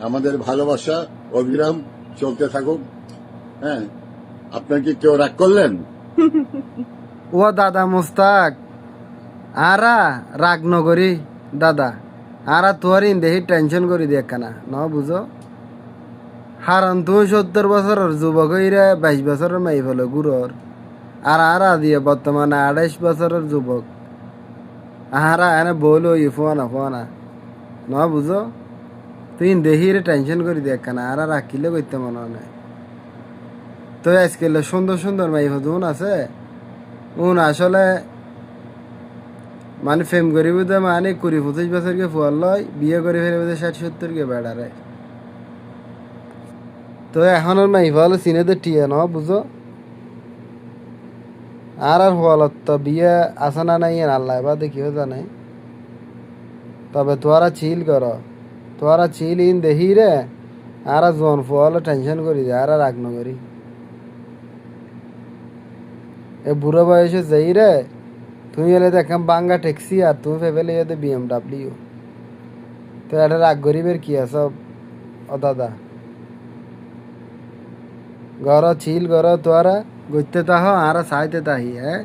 আমাদের ভালোবাসা অবিরাম চলতে থাকুক। হ্যাঁ, আপনার কি কেউ রাগ করলেন? ও দাদা মুস্তাক, আরা রাগ নগরী দাদা, আরা তোর দেহি টেনশন করি দিয়ে কানা ন বুঝো। হারান তুই 70 বছরের যুবক হইরে 22 বছরের মাই ফেলো গুরুর, আর দিয়ে বর্তমানে 28 বছরের যুবক। আহারা এনে বলো ফোনা ফোনা ন বুঝো। তুই দেহিরে টেনশন করি দিয়ে কানা আরা রাখিলে করতে মনে হয়। তো আজকে সুন্দর সুন্দর মাই ফোন আছে, উন আসলে মানে ফেম করিব তো মানে 20-25 বছরকে ফুয়ার লয়, বিয়ে করে ফেলে 60-70কে বেড়ারে। তো এখন আর মাই ফল চিনে তো টিয়ে ন বুঝো। আর ফলত তো বিয়ে আসা না নাই আল্লাহ বা দেখিও জানে। তবে তোরা চিল কর, তোরা চিল ইন দেখি রে, আর জন ফল টেনশন করি দে আর রাগ করি। এ বুড়ো বয়সে যাই রে, তুমি এলে দেখাম বাঙ্গা ট্যাক্সি আর তুমি ফেলে যেতে BMW। তো এটা রাগ গরিবের কি আছে ও দাদা। ঘর চিল ঘর তোরা গইতে তাহ আর সাইতে তাহি হ্যাঁ।